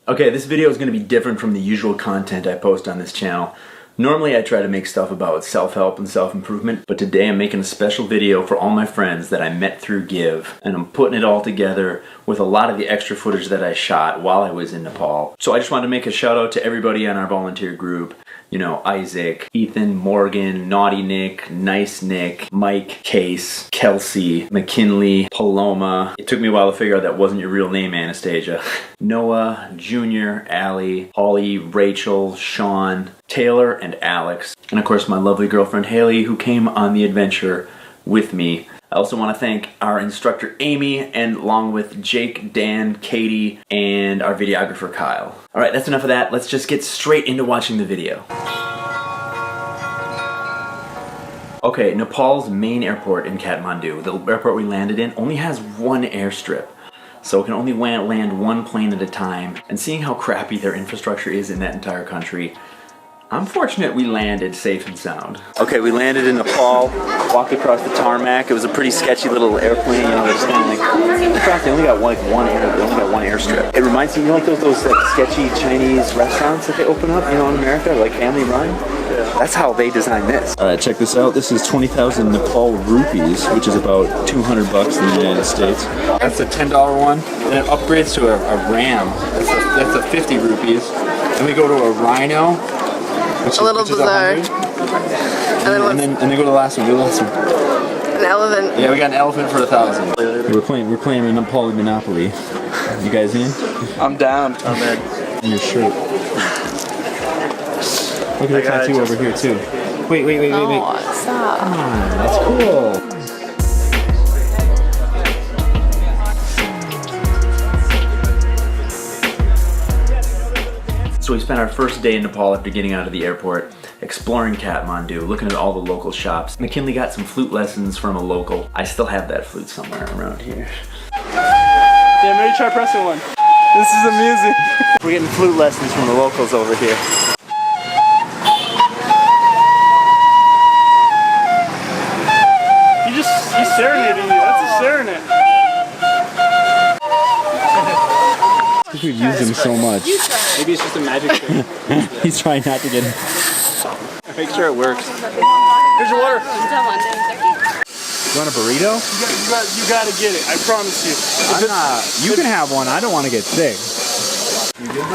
Okay, this video is going to be different from the usual content I post on this channel. Normally I try to make stuff about self-help and self-improvement, but today I'm making a special video for all my friends that I met through Give, and I'm putting it all together with a lot of the extra footage that I shot while I was in Nepal. So I just wanted to make a shout out to everybody on our volunteer group. You know, Isaac, Ethan, Morgan, Naughty Nick, Nice Nick, Mike, Case, Kelsey, McKinley, Paloma. It took me a while to figure out that wasn't your real name, Anastasia. Noah, Junior, Allie, Holly, Rachel, Sean, Taylor, and Alex. And of course my lovely girlfriend Haley, who came on the adventure with me. I also want to thank our instructor Amy, and along with Jake, Dan, Katie, and our videographer Kyle. Alright, that's enough of that. Let's just get straight into watching the video. Okay, Nepal's main airport in Kathmandu, the airport we landed in, only has one airstrip. So it can only land one plane at a time. And seeing how crappy their infrastructure is in that entire country, I'm fortunate we landed safe and sound. Okay, we landed in Nepal, walked across the tarmac. It was a pretty sketchy little airplane, you know, just kind of like, they only got one airstrip. It reminds me, you know, like those like sketchy Chinese restaurants that they open up, you know, in America, like family run? That's how they designed this. Alright, check this out. This is 20,000 Nepal rupees, which is about 200 bucks in the United States. That's a $10 one. Then it upgrades to a Ram. That's a 50 rupees. Then we go to a Rhino. Which is bizarre. And then go to the last one. An elephant. Yeah, we got an elephant for 1,000. We're playing Nepali Monopoly. You guys in? I'm down. I'm in. And your shirt. Look at the tattoo over here too. Wait. Oh, stop. Come on, that's cool. So we spent our first day in Nepal after getting out of the airport, exploring Kathmandu, looking at all the local shops. McKinley got some flute lessons from a local. I still have that flute somewhere around here. Yeah, maybe try pressing one. This is amusing. We're getting flute lessons from the locals over here. He's serenading you. That's a serenade. Because we've used him so much. Maybe it's just a magic trick. He's trying not to get him. Make sure it works. Here's your water. You want a burrito? You gotta get it. I promise you. You can have one. I don't want to get sick.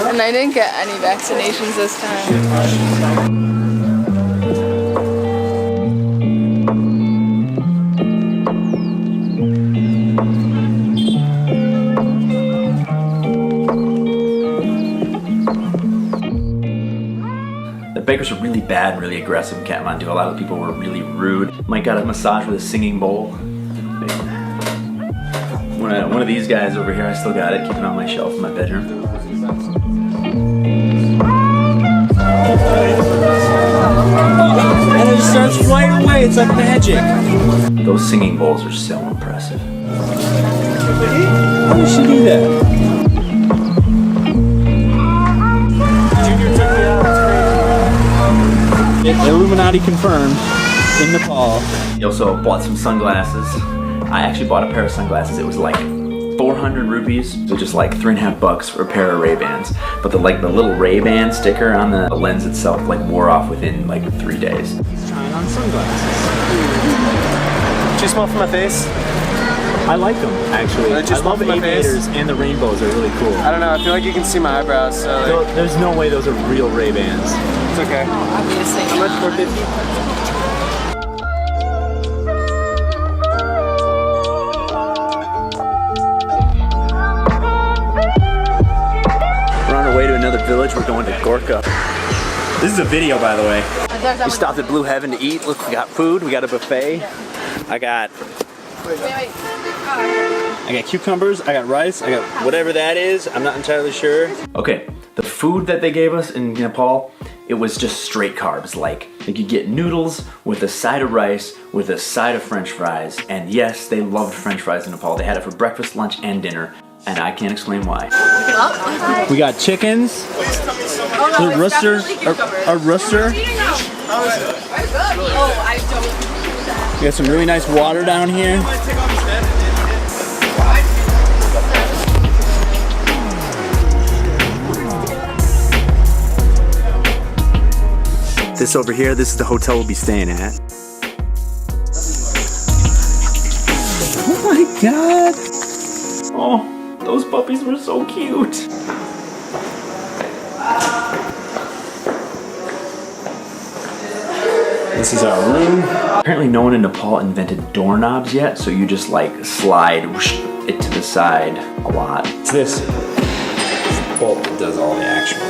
And I didn't get any vaccinations this time. The bakers were really bad and really aggressive in Kathmandu. A lot of the people were really rude. Mike got a massage with a singing bowl. One of these guys over here, I still got it, keeping it on my shelf in my bedroom. And it just starts flying away. It's like magic. Those singing bowls are so impressive. How does she do that? Illuminati confirmed in Nepal. He also bought some sunglasses. I actually bought a pair of sunglasses. It was like 400 rupees, so just like 3.5 bucks for a pair of Ray-Bans. But the little Ray-Ban sticker on the lens itself like wore off within like 3 days. He's trying on sunglasses. Too small for my face? I like them actually. I love the aviators and the rainbows are really cool. I don't know. I feel like you can see my eyebrows. So like... There's no way those are real Ray-Bans. It's okay. Obviously. How much? 450? We're on our way to another village. We're going to Gorkha. This is a video, by the way. We stopped at Blue Heaven to eat. Look, we got food. We got a buffet. I got cucumbers. I got rice. I got whatever that is. I'm not entirely sure. Okay, the food that they gave us in Nepal, it was just straight carbs. Like you could get noodles with a side of rice, with a side of French fries. And yes, they loved French fries in Nepal. They had it for breakfast, lunch, and dinner. And I can't explain why. We got chickens, a rooster, a rooster. We got some really nice water down here. This over here, this is the hotel we'll be staying at. Oh my god! Oh, those puppies were so cute. This is our room. Apparently no one in Nepal invented doorknobs yet, so you just like slide it to the side a lot. It's this bolt that does all the actual.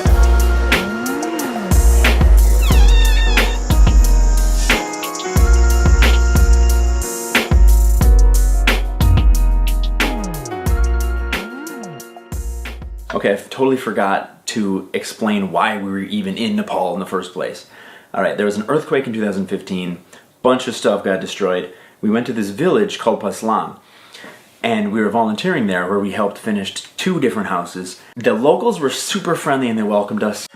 Okay, I totally forgot to explain why we were even in Nepal in the first place. Alright, there was an earthquake in 2015, bunch of stuff got destroyed. We went to this village called Paslam, and we were volunteering there where we helped finish 2 different houses. The locals were super friendly and they welcomed us.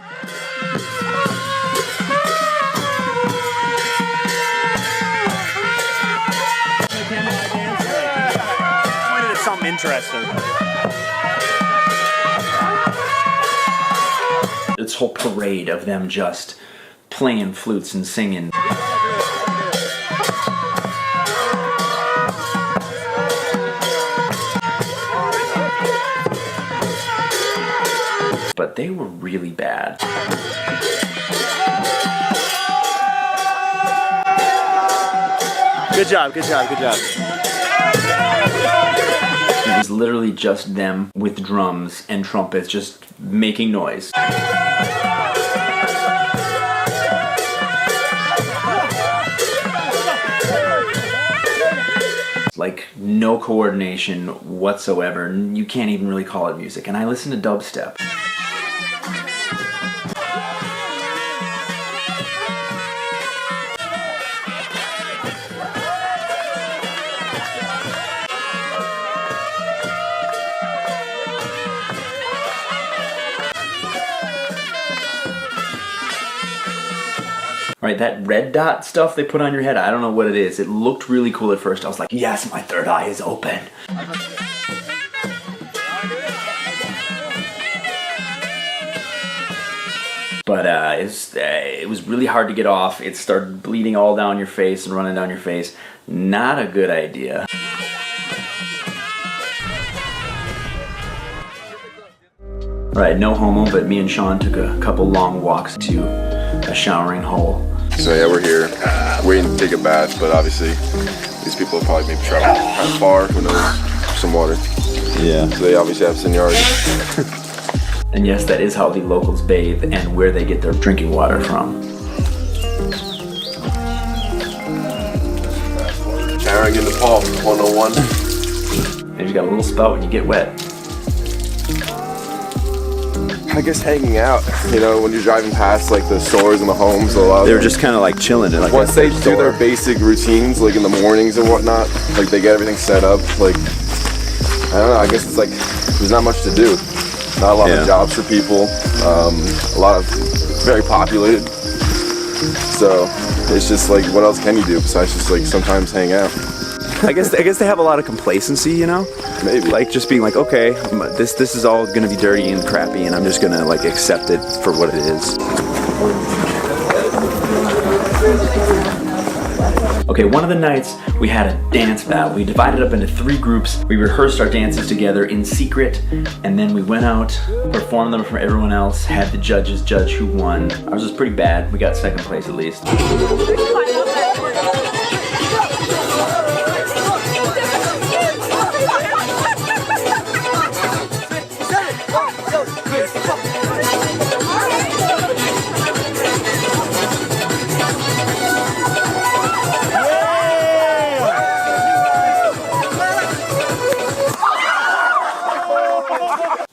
Pointed at something interesting. This whole parade of them just playing flutes and singing. But they were really bad. Good job, good job, good job. It was literally just them with drums and trumpets just making noise. Like, no coordination whatsoever. You can't even really call it music. And I listen to dubstep. Right, that red dot stuff they put on your head, I don't know what it is. It looked really cool at first. I was like, yes, my third eye is open. But it was really hard to get off. It started bleeding all down your face and running down your face. Not a good idea. Right, no homo, but me and Sean took a couple long walks to a showering hole. So yeah, we're here waiting to take a bath, but obviously these people will probably maybe travel kind of far, who knows, for some water. Yeah. So they obviously have seniority. And yes, that is how the locals bathe and where they get their drinking water from. Showering in Nepal, 101. Maybe you got a little spout when you get wet. I guess hanging out, you know, when you're driving past like the stores and the homes, a lot of They were just kind of like chilling. And, like, once they do their basic routines, like in the mornings and whatnot, like they get everything set up, like, I don't know, I guess it's like, there's not much to do. Not a lot of jobs for people, a lot of, very populated. So, it's just like, what else can you do besides just like sometimes hang out? I guess they have a lot of complacency, you know? Maybe. Like just being like, okay, this is all gonna be dirty and crappy, and I'm just gonna like accept it for what it is. Okay, one of the nights we had a dance battle. We divided up into 3 groups. We rehearsed our dances together in secret, and then we went out, performed them for everyone else, had the judges judge who won. Ours was pretty bad. We got 2nd place at least.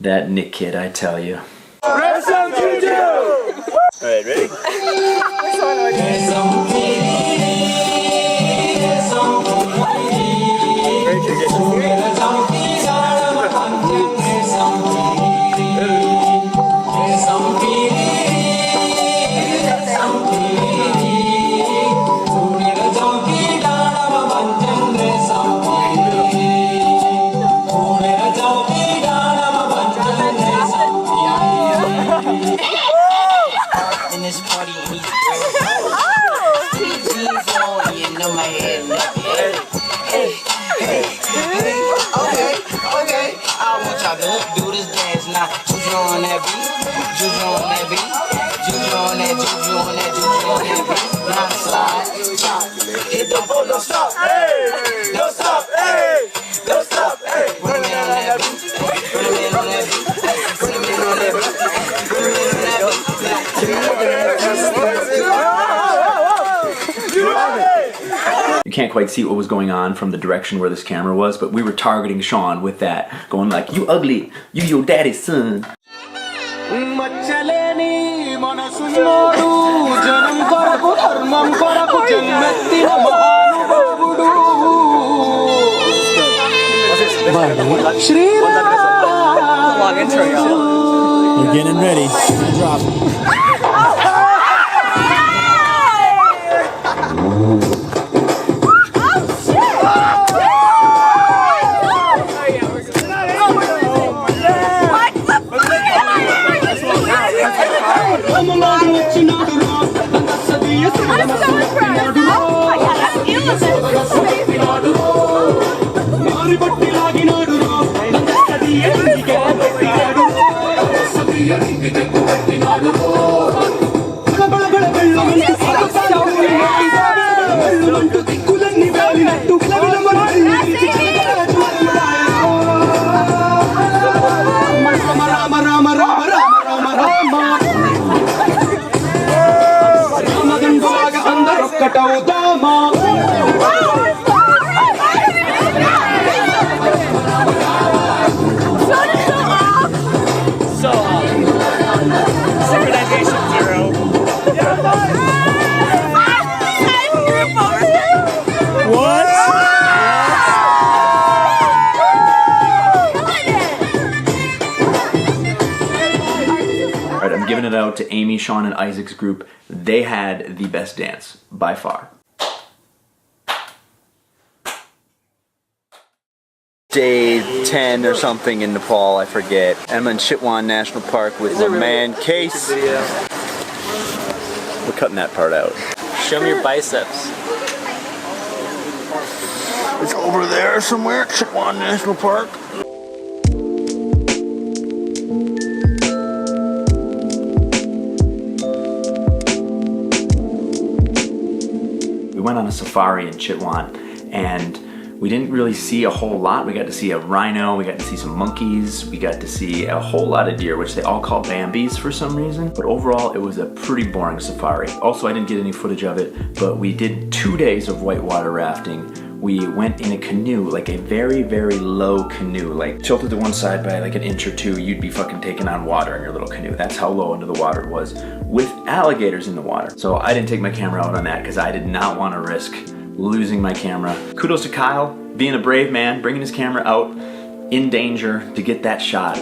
That Nick kid, I tell you. Alright, ready? In this party, on that beat, juju on that beat, juju on that, juju on that, juju on that beat. Now slide, hit the floor, don't stop, hey, don't stop, hey, don't stop, hey. Put him in on that beat, put him in on that beat, put him in on that beat, put him in on that beat. You can't quite see what was going on from the direction where this camera was, but we were targeting Sean with that, going like, you ugly, you your daddy's son. We're getting ready. Drop. Alright, I'm giving it out to Amy, Sean, and Isaac's group. They had the best dance, by far. Day 10 or something in Nepal, I forget. I'm in Chitwan National Park with my man Case. We're cutting that part out. Show me your biceps. It's over there somewhere, Chitwan National Park. We went on a safari in Chitwan, and we didn't really see a whole lot. We got to see a rhino, we got to see some monkeys, we got to see a whole lot of deer, which they all call Bambis for some reason. But overall, it was a pretty boring safari. Also, I didn't get any footage of it, but we did 2 days of whitewater rafting. We went in a canoe, like a very, very low canoe, like tilted to one side by like an inch or two, you'd be fucking taking on water in your little canoe. That's how low into the water it was, with alligators in the water. So I didn't take my camera out on that because I did not want to risk losing my camera. Kudos to Kyle, being a brave man, bringing his camera out in danger to get that shot.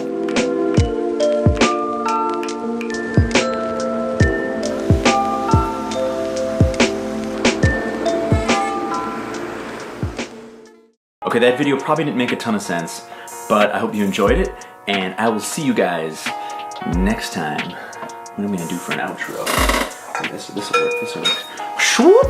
Okay, that video probably didn't make a ton of sense, but I hope you enjoyed it, and I will see you guys next time. What am I gonna do for an outro? This will work, this will work. Shoop!